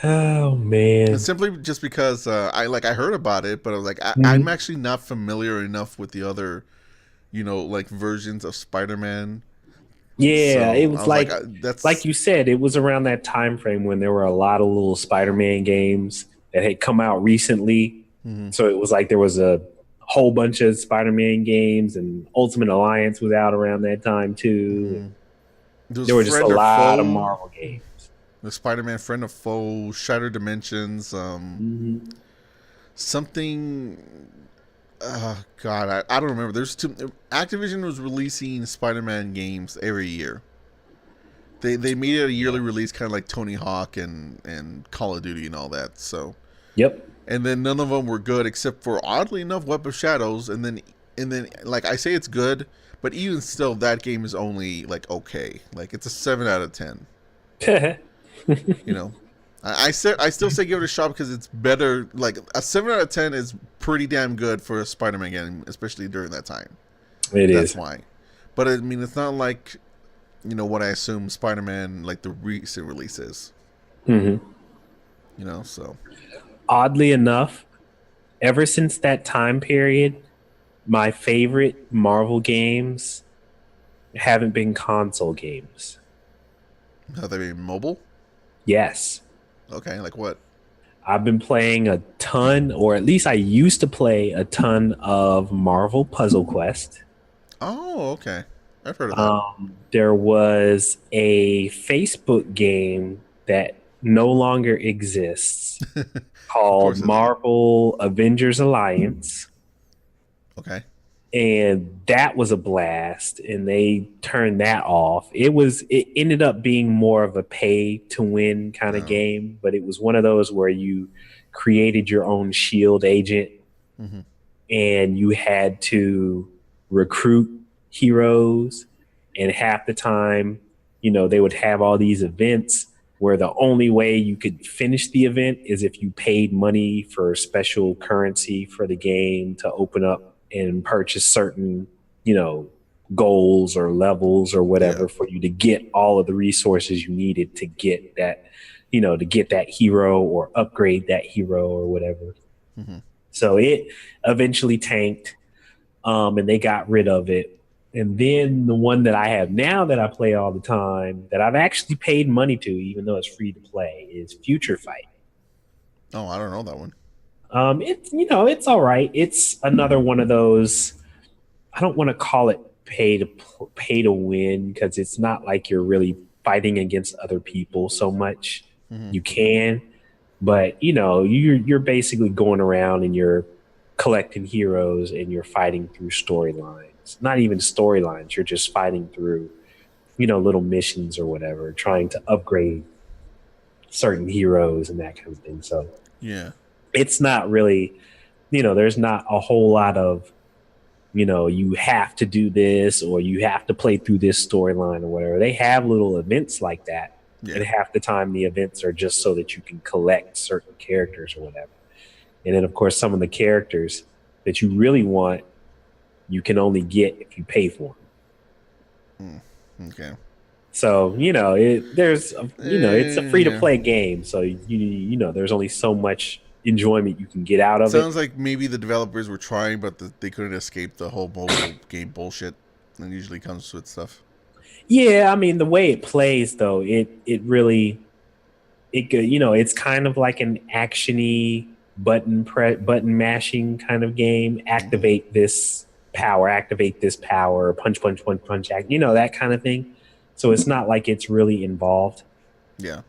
Oh man. Simply just because I heard about it, but I was like, I'm Mhm. actually not familiar enough with the other, like versions of Spider-Man. Yeah, it So I was was like, like that's you said, it was around that time frame when there were a lot of little Spider-Man games that had come out recently. mhm. So it was like there was a whole bunch of Spider-Man games, and Ultimate Alliance was out around that time too. And There was there were just a friend or lot of foe, Marvel games. the Spider-Man friend or foe, Shattered Dimensions, Hmm. something. God, I don't remember. There's two. Activision was releasing Spider-Man games every year. They made it a yearly Yeah. release, kind of like Tony Hawk and Call of Duty and all that. So, Yep. and then none of them were good except for oddly enough Web of Shadows. And then like I say, it's good, but even still, that game is only like okay. Like it's a 7 out of 10. You know, I still say give it a shot because it's better. Like a 7 out of 10 is pretty damn good for a Spider-Man game, especially during that time. It That's is. why. But I mean, it's not like what I assume Spider-Man like the recent releases. Hmm. So Oddly enough, ever since that time period, my favorite Marvel games haven't been console games. have they been mobile? Yes, Okay, like what? I've been playing a ton, or at least I used to play a ton of Marvel Puzzle Quest. Oh, okay. I've heard of that. There was a Facebook game that no longer exists Of called course it doesn't. Marvel Avengers Alliance. Okay. And that was a blast, and they turned that off. It ended up being more of a pay to win kind of No. game, but it was one of those where you created your own shield agent Mm-hmm. and you had to recruit heroes. And half the time, they would have all these events where the only way you could finish the event is if you paid money for special currency for the game to open up and purchase certain, you know, goals or levels or Yeah. whatever for you to get all of the resources you needed to get that, to get that hero or upgrade that hero or whatever. Mm-hmm. So it eventually tanked, and they got rid of it. And then the one that I have now that I play all the time that I've actually paid money to, even though it's free to play, is Future Fight. Oh, I don't know that one. It's all right. It's another one of those. I don't want to call it pay to win because it's not like you're really fighting against other people so much. Mm-hmm. You can, but you're basically going around and you're collecting heroes and you're fighting through storylines. Not even storylines. You're just fighting through little missions or whatever, trying to upgrade certain heroes and that kind of thing. So Yeah. it's not really, there's not a whole lot of you have to do this or you have to play through this storyline or whatever. They have little events like that. And Yeah. half the time the events are just so that you can collect certain characters or whatever. And then, of course, some of the characters that you really want, you can only get if you pay for them. Mm. Okay. So, it's a free to Yeah. play game. So, there's only so much enjoyment you can get out of it. Sounds like maybe the developers were trying, but they couldn't escape the whole mobile game bullshit that usually comes with stuff. Yeah, I mean, the way it plays, though, it really, it's kind of like an actiony button mashing kind of game. Mm-hmm. Activate this, power, activate this power, punch, punch, punch, punch, act, that kind of thing. So it's not like it's really involved. Yeah.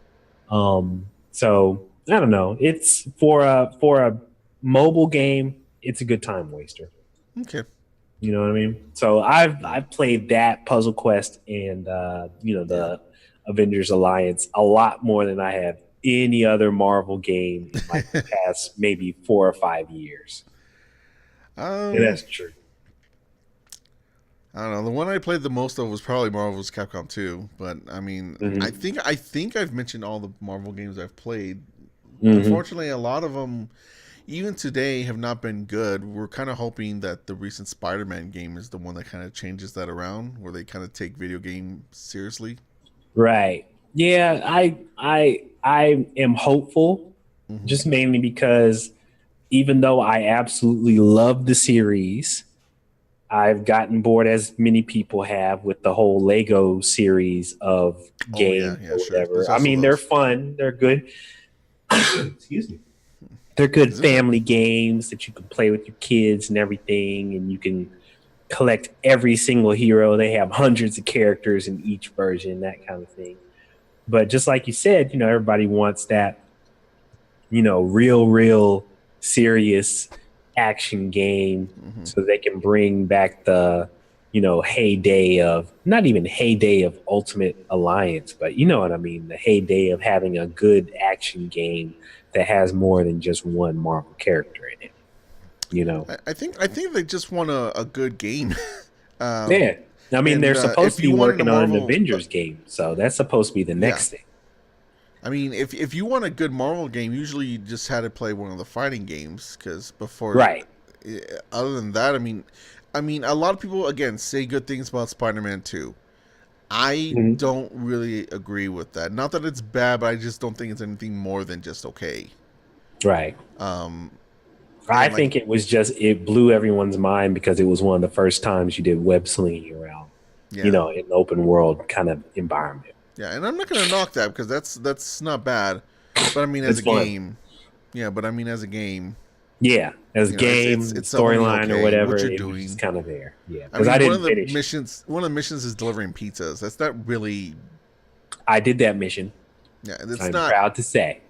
So I don't know. It's for a mobile game, it's a good time waster. Okay. You know what I mean? So I've played that Puzzle Quest and Yeah. the Avengers Alliance a lot more than I have any other Marvel game in like the past maybe 4 or 5 years. And um, that's true. I don't know. The one I played the most of was probably Marvel's Capcom 2, but I mean, I Hmm. think I think I've mentioned all the Marvel games I've played. Hmm. Unfortunately, a lot of them, even today, have not been good. We're kind of hoping that the recent Spider-Man game is the one that kind of changes that around, where they kind of take video game seriously. Right. Yeah, I am hopeful Hmm. just mainly because even though I absolutely love the series, I've gotten bored, as many people have, with the whole Lego series of Oh yeah, games yeah, or sure. There's whatever. I also mean, they're those. fun, they're good. Excuse me. They're good Is this it? family games that you can play with your kids and everything, and you can collect every single hero. They have hundreds of characters in each version, that kind of thing. But just like you said, everybody wants that, real serious action game Hmm. so they can bring back the, heyday of, not even heyday of Ultimate Alliance, but you know what I mean? The heyday of having a good action game that has more than just one Marvel character in it, you know? I think they just want a good game. um, Yeah. I mean, they're and supposed if to you be wanted a working on an Marvel, Avengers game, so that's supposed to be the yeah, next thing. I mean, if you want a good Marvel game, usually you just had to play one of the fighting games because before, Right. other than that, I mean, a lot of people again say good things about Spider-Man 2. I Mhm. don't really agree with that. Not that it's bad, but I just don't think it's anything more than just okay. Right. Um, I and like, think it blew everyone's mind because it was one of the first times you did web slinging around, yeah, in an open world kind of environment. yeah, and I'm not gonna knock that because that's not bad. But I mean, as It's a fun. game, yeah, but I mean, as a game, Yeah. As it's game, it's only storyline or okay what whatever, you're it was just doing. kind of there. Yeah. I Because I mean, didn't finish it. one of the missions is delivering pizzas. That's not really, I did that mission. yeah, it's I'm not. proud to say.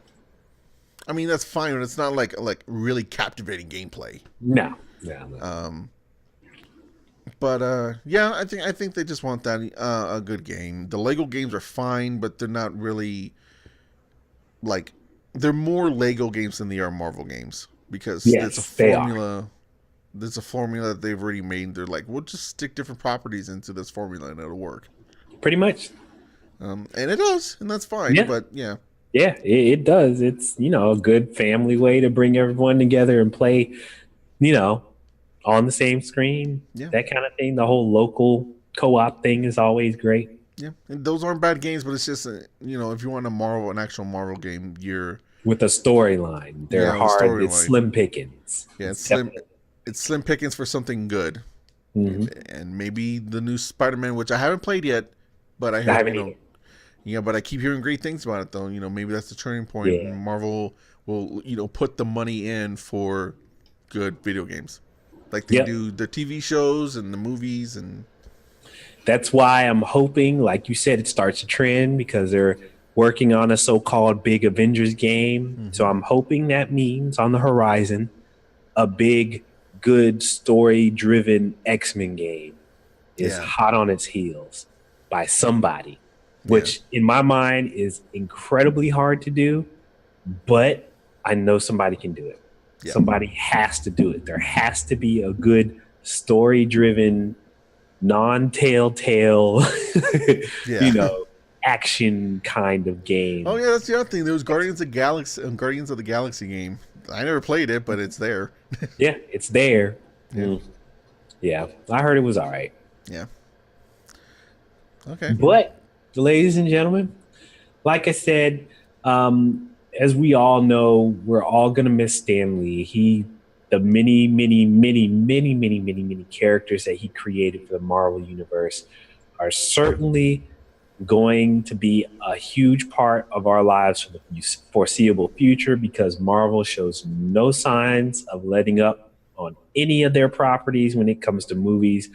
I mean, that's fine, but it's not like really captivating gameplay. No. No, no. Um, but yeah, I think they just want that a good game. The Lego games are fine, but they're not really like they're more Lego games than they are Marvel games because there's a Yes, they are. formula. There's a formula that they've already made. They're like, we'll just stick different properties into this formula and it'll work. Pretty much. And it does, and that's fine. Yeah. But yeah, Yeah, it does. It's, a good family way to bring everyone together and play, you know, on the same screen, yeah, that kind of thing. The whole local co-op thing is always great yeah. And those aren't bad games, but it's just if you want an actual Marvel game, you're with a storyline. They're with a hard. It's storyline. slim pickings. Yeah, It's definitely. it's slim pickings for something good, Hmm. and maybe the new Spider-Man, which I haven't played yet, but I I heard haven't either. yeah, but I keep hearing great things about it though. Maybe that's the turning point, Yeah, and Marvel will put the money in for good video games, like they yep. do the TV shows and the movies and That's why I'm hoping, like you said, it starts a trend because they're working on a so-called big Avengers game. So hmm I'm hoping that means on the horizon a big, good story-driven X-Men game is yeah, hot on its heels by somebody, yeah, which in my mind is incredibly hard to do, but I know somebody can do it. yeah, Somebody has to do it. There has to be a good story-driven, non-telltale, you yeah. know, action kind of Oh game. yeah, that's the other thing. There was Guardians of the Galaxy game. I never played it, but it's there. Yeah, it's there. Yeah, Mm, yeah, I heard it was all right. yeah. Okay. But, ladies and gentlemen, like I said, as we all know, we're all gonna miss Stan Lee. The many characters that he created for the Marvel universe are certainly going to be a huge part of our lives for the foreseeable future because Marvel shows no signs of letting up. on any of their properties when it comes to movies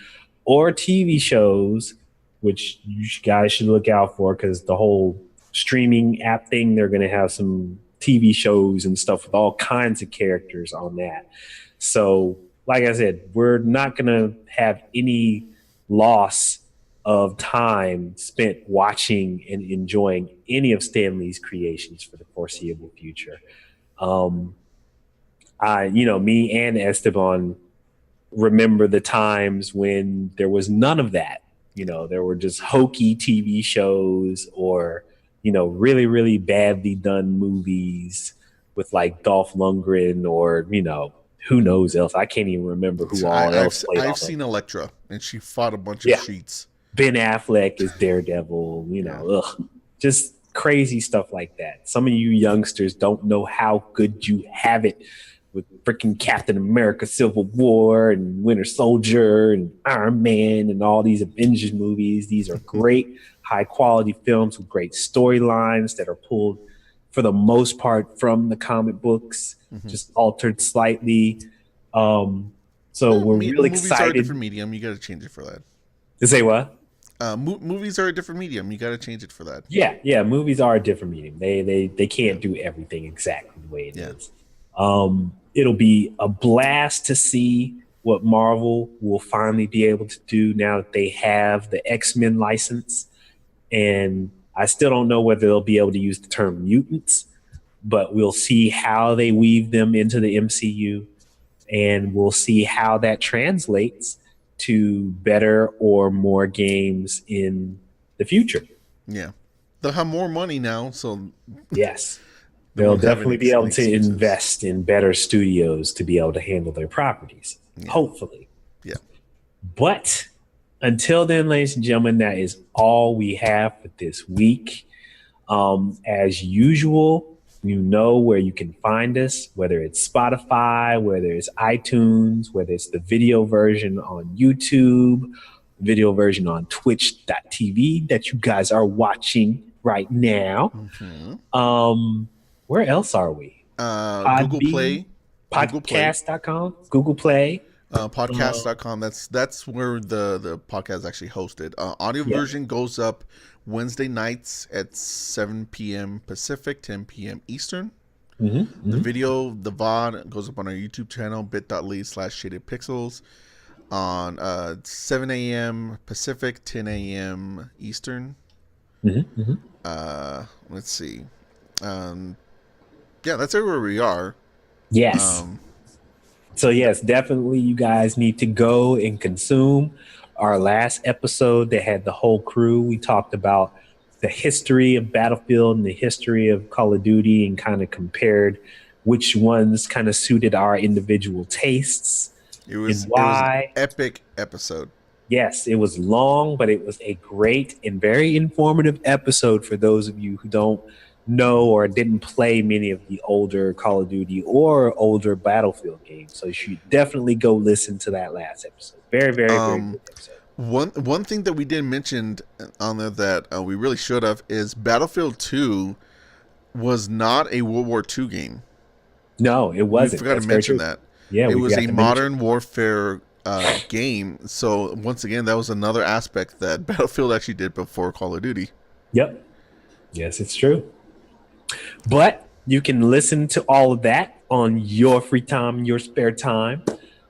or TV shows, which you guys should look out for because the whole streaming app thing, they're going to have some TV shows and stuff with all kinds of characters on that. So, like I said, we're not going to have any loss of time spent watching and enjoying any of Stan Lee's creations for the foreseeable future. Um, me and Esteban remember the times when there was none of that. There were just hokey TV shows or, really, really badly done movies with like Dolph Lundgren or, who knows else. I can't even remember who So all else played I've all of seen them. Elektra, and she fought a bunch of Yeah. sheets. Ben Affleck is Daredevil, Yeah. just crazy stuff like that. Some of you youngsters don't know how good you have it with freaking Captain America Civil War and Winter Soldier and Iron Man and all these Avengers movies. These are great, high quality films with great storylines that are pulled for the most part from the comic books, just altered slightly. So we're real Movies are a excited different medium. You got to change it for that. to say what? Movies are a different medium. You got to change it for that. Yeah. Movies are a different medium. They can't do everything exactly the way it is. It'll be a blast to see what Marvel will finally be able to do now that they have the X-Men license. And I still don't know whether they'll be able to use the term mutants, but we'll see how they weave them into the MCU, and we'll see how that translates to better or more games in the future. Yeah, they'll have more money now, so Yes. they They'll won't have definitely be any able to excuses. invest in better studios to be able to handle their properties. Hopefully. Yeah. But until then, ladies and gentlemen, that is all we have for this week. As usual, you know where you can find us, whether it's Spotify, whether it's iTunes, whether it's the video version on YouTube, video version on twitch.tv that you guys are watching right now. Where else are we? Google Play, Podcast.com, Google Play. podcast.com. That's where the podcast is actually hosted. Audio version goes up Wednesday nights at 7 p.m. Pacific, 10 p.m. Eastern. The video, the VOD, goes up on our YouTube channel, bit.ly/shadedpixels on 7 a.m. Pacific, 10 a.m. Eastern. Let's see. That's everywhere we are. Yes. So yes, definitely you guys need to go and consume our last episode that had the whole crew. We talked about the history of Battlefield and the history of Call of Duty and kind of compared which ones kind of suited our individual tastes. It was why. It was an epic episode. Yes, it was long, but it was a great and very informative episode for those of you who don't know or didn't play many of the older Call of Duty or older Battlefield games. So you should definitely go listen to that last episode. Very, very, very good episode. One thing that we didn't mention on there that we really should have is Battlefield 2 was not a World War II game. No, it wasn't. We forgot to mention that. Yeah, it was a modern warfare game. So once again, that was another aspect that Battlefield actually did before Call of Duty. Yep. Yes, it's true. But you can listen to all of that on your free time, your spare time.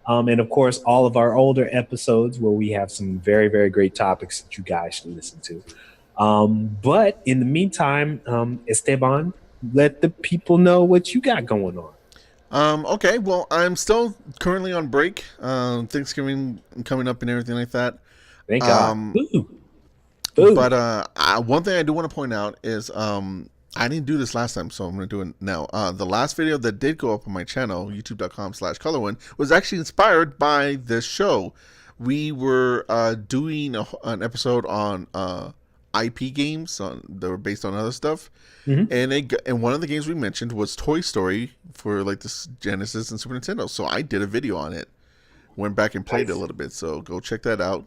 And of course, all of our older episodes where we have some very, very great topics that you guys should listen to. But in the meantime, Esteban, let the people know what you got going on. Okay, well, I'm still currently on break. Thanksgiving coming up and everything like that. Thank God. But one thing I do want to point out is I didn't do this last time, so I'm going to do it now. The last video that did go up on my channel, youtube.com/colorwind, was actually inspired by this show. We were doing an episode on IP games that were based on other stuff. And one of the games we mentioned was Toy Story for like the Genesis and Super Nintendo. So I did a video on it. Went back and played it a little bit. So go check that out.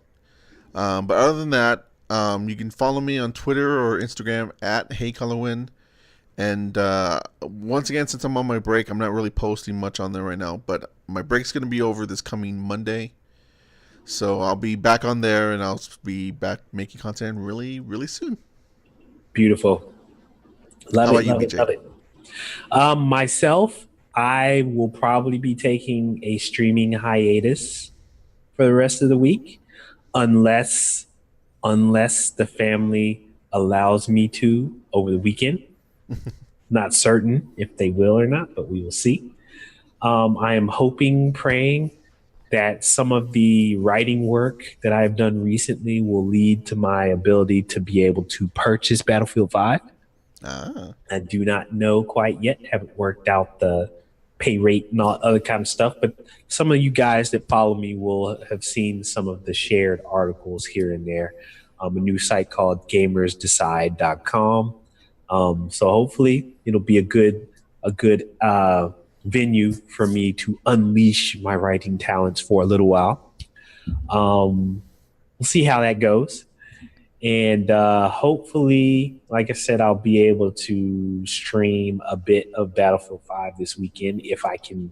But other than that, you can follow me on Twitter or Instagram at HeyColorWin. And once again, since I'm on my break, I'm not really posting much on there right now. But my break's going to be over this coming Monday. So I'll be back on there and I'll be back making content really, really soon. Beautiful. How Love about it, you, love it, BJ? love it. Myself, I will probably be taking a streaming hiatus for the rest of the week, unless the family allows me to over the weekend. Not certain if they will or not, but we will see. I am hoping, praying that some of the writing work that I've done recently will lead to my ability to be able to purchase Battlefield 5. Ah, I do not know quite yet, haven't worked out the pay rate and all other kind of stuff, but some of you guys that follow me will have seen some of the shared articles here and there. A new site called gamersdecide.com. So hopefully it'll be a good venue for me to unleash my writing talents for a little while. We'll see how that goes. And hopefully, like I said, I'll be able to stream a bit of Battlefield 5 this weekend if I can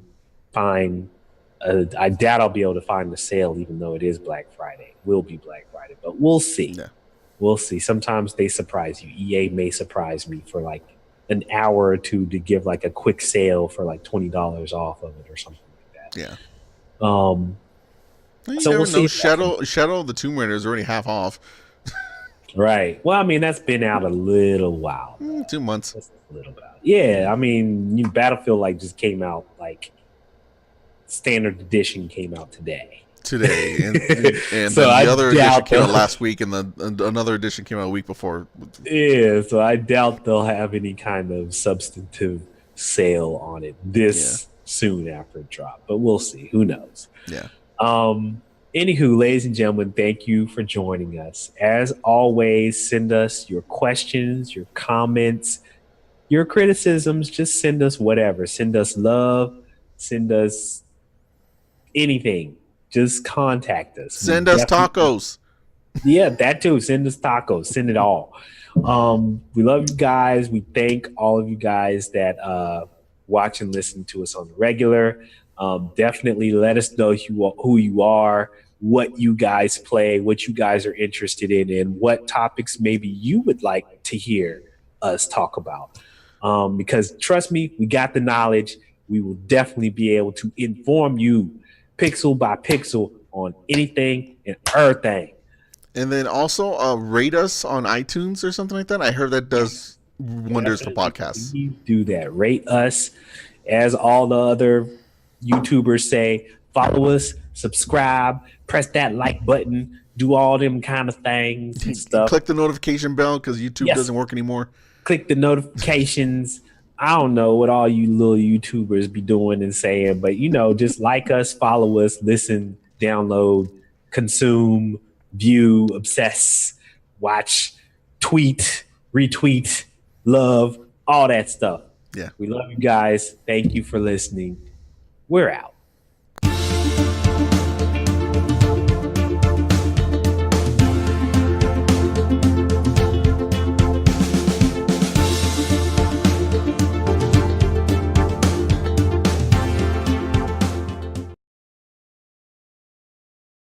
find. I doubt I'll be able to find the sale, even though it is Black Friday. It will be Black Friday, but we'll see. yeah. We'll see. Sometimes they surprise you. EA may surprise me for like an hour or two to give like a quick sale for like $20 off of it or something like Yeah. that. Well, you So we'll never know. see if that comes. Shadow of the Tomb Raider is already half off. Right. Well, I mean, that's been out a little while. 2 months. Just a little bit. Yeah, I mean, new Battlefield like just came out like standard edition came out today. Today, and So then I the other edition doubt came out they'll, last week, and another edition came out a week before. yeah, so I doubt they'll have any kind of substantive sale on it Yeah, this soon after it dropped. But we'll see. Who knows? yeah. Um, Anywho, ladies and gentlemen, thank you for joining us. As always, send us your questions, your comments, your criticisms. Just send us whatever. Send us love. Send us anything. Just contact us. We Send us definitely, tacos. yeah, that too. Send us tacos. Send it all. We love you guys. We thank all of you guys that watch and listen to us on the regular. Definitely let us know who you are, what you guys play, what you guys are interested in, and what topics maybe you would like to hear us talk about. Because trust me, we got the knowledge. We will definitely be able to inform you pixel by pixel on anything and everything. And then also rate us on iTunes or something like that. I heard that does wonders for Definitely podcasts. please do that. Rate us, as all the other YouTubers say. Follow us, subscribe, press that like button, do all them kind of things and stuff. Click the notification bell because YouTube Yes, doesn't work anymore. click the notifications. I don't know what all you little YouTubers be doing and saying, but just like us, follow us, listen, download, consume, view, obsess, watch, tweet, retweet, love, all that stuff. Yeah. We love you guys. Thank you for listening. We're out.